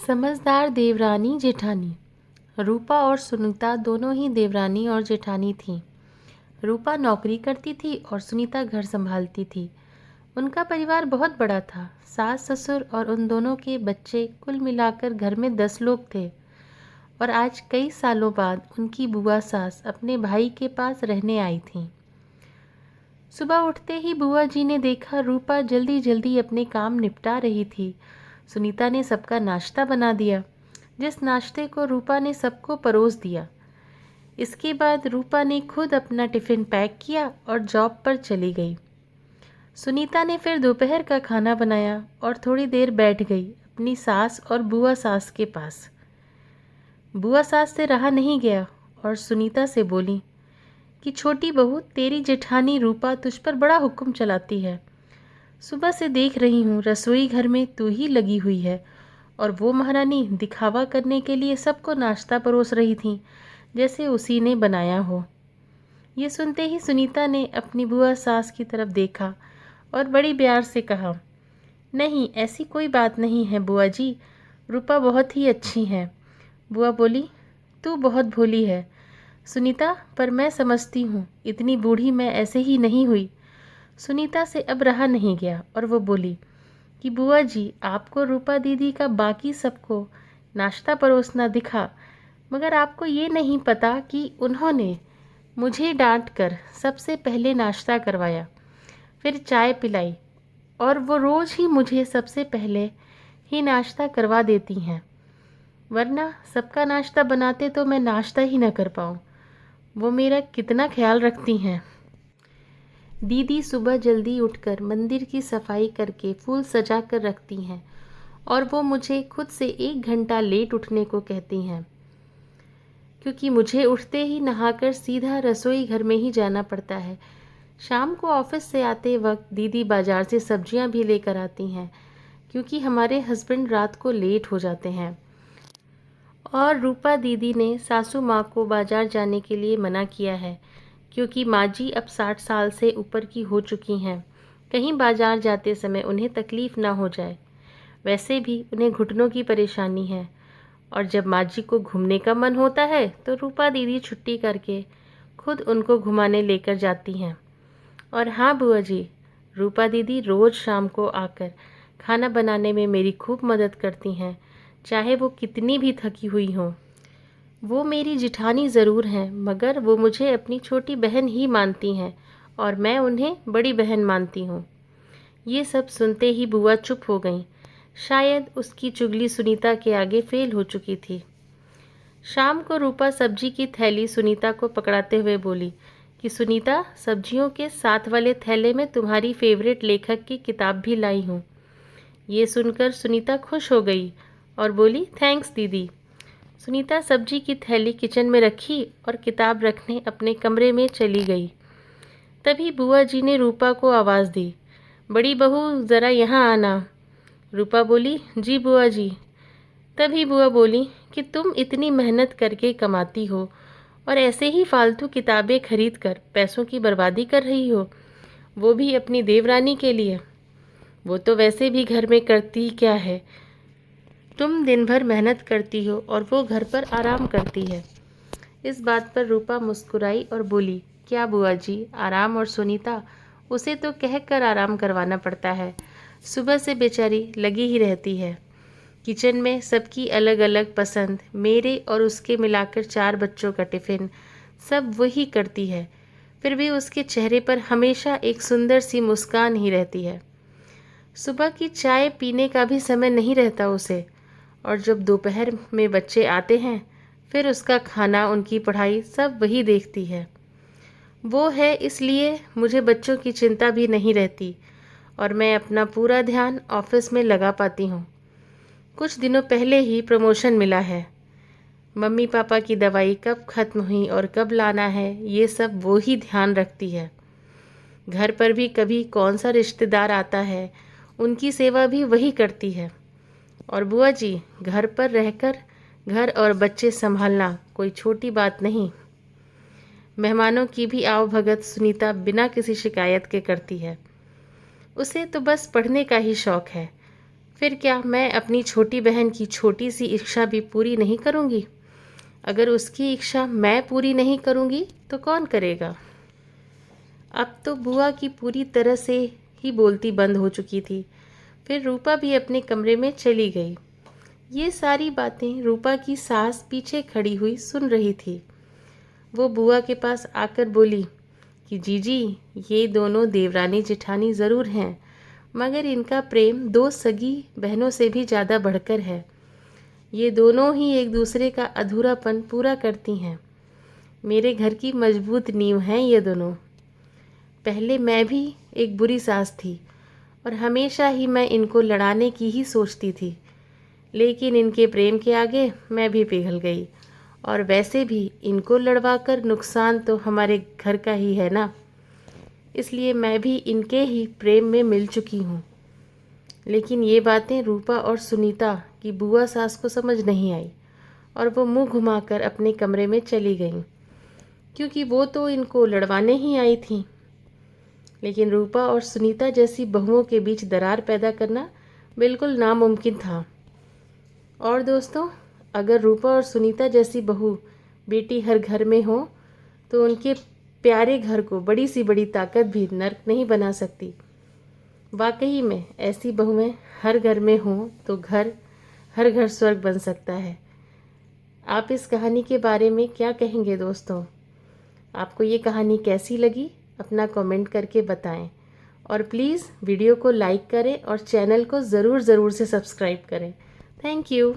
समझदार देवरानी जेठानी। रूपा और सुनीता दोनों ही देवरानी और जेठानी थीं। रूपा नौकरी करती थी और सुनीता घर संभालती थी। उनका परिवार बहुत बड़ा था। सास ससुर और उन दोनों के बच्चे कुल मिलाकर घर में 10 लोग थे। और आज कई सालों बाद उनकी बुआ सास अपने भाई के पास रहने आई थीं। सुबह उठते ही बुआ जी ने देखा रूपा जल्दी जल्दी अपने काम निपटा रही थी। सुनीता ने सबका नाश्ता बना दिया, जिस नाश्ते को रूपा ने सबको परोस दिया। इसके बाद रूपा ने खुद अपना टिफ़िन पैक किया और जॉब पर चली गई। सुनीता ने फिर दोपहर का खाना बनाया और थोड़ी देर बैठ गई अपनी सास और बुआ सास के पास। बुआ सास से रहा नहीं गया और सुनीता से बोली कि छोटी बहू, तेरी जेठानी रूपा तुझ पर बड़ा हुक्म चलाती है। सुबह से देख रही हूँ रसोई घर में तू ही लगी हुई है और वो महारानी दिखावा करने के लिए सबको नाश्ता परोस रही थी, जैसे उसी ने बनाया हो। ये सुनते ही सुनीता ने अपनी बुआ सास की तरफ देखा और बड़ी प्यार से कहा, नहीं, ऐसी कोई बात नहीं है बुआ जी, रूपा बहुत ही अच्छी है। बुआ बोली, तू बहुत भोली है सुनीता, पर मैं समझती हूँ इतनी बूढ़ी मैं ऐसे ही नहीं हुई। सुनीता से अब रहा नहीं गया और वो बोली कि बुआ जी, आपको रूपा दीदी का बाकी सबको नाश्ता परोसना दिखा, मगर आपको ये नहीं पता कि उन्होंने मुझे डांट कर सबसे पहले नाश्ता करवाया, फिर चाय पिलाई, और वो रोज़ ही मुझे सबसे पहले ही नाश्ता करवा देती हैं, वरना सबका नाश्ता बनाते तो मैं नाश्ता ही न कर पाऊँ। वो मेरा कितना ख्याल रखती हैं। दीदी सुबह जल्दी उठकर मंदिर की सफाई करके फूल सजा कर रखती हैं और वो मुझे खुद से 1 घंटा लेट उठने को कहती हैं, क्योंकि मुझे उठते ही नहाकर सीधा रसोई घर में ही जाना पड़ता है। शाम को ऑफिस से आते वक्त दीदी बाज़ार से सब्जियां भी लेकर आती हैं, क्योंकि हमारे हस्बैंड रात को लेट हो जाते हैं। और रूपा दीदी ने सासू माँ को बाज़ार जाने के लिए मना किया है, क्योंकि माँ जी अब 60 साल से ऊपर की हो चुकी हैं। कहीं बाज़ार जाते समय उन्हें तकलीफ़ ना हो जाए। वैसे भी उन्हें घुटनों की परेशानी है और जब माँ जी को घूमने का मन होता है तो रूपा दीदी छुट्टी करके खुद उनको घुमाने लेकर जाती हैं। और हाँ बुआ जी, रूपा दीदी रोज़ शाम को आकर खाना बनाने में मेरी खूब मदद करती हैं, चाहे वो कितनी भी थकी हुई हों। वो मेरी जिठानी ज़रूर हैं, मगर वो मुझे अपनी छोटी बहन ही मानती हैं और मैं उन्हें बड़ी बहन मानती हूँ। ये सब सुनते ही बुआ चुप हो गईं। शायद उसकी चुगली सुनीता के आगे फेल हो चुकी थी। शाम को रूपा सब्जी की थैली सुनीता को पकड़ाते हुए बोली कि सुनीता, सब्जियों के साथ वाले थैले में तुम्हारी फेवरेट लेखक की किताब भी लाई हूँ। ये सुनकर सुनीता खुश हो गई और बोली, थैंक्स दीदी। सुनीता सब्जी की थैली किचन में रखी और किताब रखने अपने कमरे में चली गई। तभी बुआ जी ने रूपा को आवाज़ दी, बड़ी बहू, ज़रा यहाँ आना। रूपा बोली, जी बुआ जी। तभी बुआ बोली कि तुम इतनी मेहनत करके कमाती हो और ऐसे ही फालतू किताबें खरीद कर पैसों की बर्बादी कर रही हो, वो भी अपनी देवरानी के लिए। वो तो वैसे भी घर में करती ही क्या है। तुम दिन भर मेहनत करती हो और वो घर पर आराम करती है। इस बात पर रूपा मुस्कुराई और बोली, क्या बुआ जी, आराम? और सुनीता, उसे तो कह कर आराम करवाना पड़ता है, सुबह से बेचारी लगी ही रहती है। किचन में सबकी अलग अलग पसंद, मेरे और उसके मिलाकर 4 बच्चों का टिफ़िन, सब वही करती है। फिर भी उसके चेहरे पर हमेशा एक सुंदर सी मुस्कान ही रहती है। सुबह की चाय पीने का भी समय नहीं रहता उसे, और जब दोपहर में बच्चे आते हैं फिर उसका खाना, उनकी पढ़ाई सब वही देखती है। वो है, इसलिए मुझे बच्चों की चिंता भी नहीं रहती और मैं अपना पूरा ध्यान ऑफिस में लगा पाती हूँ। कुछ दिनों पहले ही प्रमोशन मिला है। मम्मी पापा की दवाई कब ख़त्म हुई और कब लाना है, ये सब वो ही ध्यान रखती है। घर पर भी कभी कौन सा रिश्तेदार आता है, उनकी सेवा भी वही करती है। और बुआ जी, घर पर रहकर घर और बच्चे संभालना कोई छोटी बात नहीं। मेहमानों की भी आवभगत सुनीता बिना किसी शिकायत के करती है। उसे तो बस पढ़ने का ही शौक़ है। फिर क्या मैं अपनी छोटी बहन की छोटी सी इच्छा भी पूरी नहीं करूँगी? अगर उसकी इच्छा मैं पूरी नहीं करूँगी तो कौन करेगा? अब तो बुआ की पूरी तरह से ही बोलती बंद हो चुकी थी। फिर रूपा भी अपने कमरे में चली गई। ये सारी बातें रूपा की सास पीछे खड़ी हुई सुन रही थी। वो बुआ के पास आकर बोली कि जीजी, ये दोनों देवरानी जेठानी ज़रूर हैं, मगर इनका प्रेम दो सगी बहनों से भी ज़्यादा बढ़कर है। ये दोनों ही एक दूसरे का अधूरापन पूरा करती हैं। मेरे घर की मजबूत नींव हैं ये दोनों। पहले मैं भी एक बुरी सास थी और हमेशा ही मैं इनको लड़ाने की ही सोचती थी, लेकिन इनके प्रेम के आगे मैं भी पिघल गई। और वैसे भी इनको लड़वाकर नुकसान तो हमारे घर का ही है ना, इसलिए मैं भी इनके ही प्रेम में मिल चुकी हूँ। लेकिन ये बातें रूपा और सुनीता की बुआ सास को समझ नहीं आई और वो मुंह घुमाकर अपने कमरे में चली गईं, क्योंकि वो तो इनको लड़वाने ही आई थी। लेकिन रूपा और सुनीता जैसी बहुओं के बीच दरार पैदा करना बिल्कुल नामुमकिन था। और दोस्तों, अगर रूपा और सुनीता जैसी बहू बेटी हर घर में हो तो उनके प्यारे घर को बड़ी सी बड़ी ताकत भी नर्क नहीं बना सकती। वाकई में ऐसी बहुएं हर घर में हों तो हर घर स्वर्ग बन सकता है। आप इस कहानी के बारे में क्या कहेंगे दोस्तों? आपको ये कहानी कैसी लगी? अपना कमेंट करके बताएं और प्लीज़ वीडियो को लाइक करें और चैनल को ज़रूर से सब्सक्राइब करें। Thank you.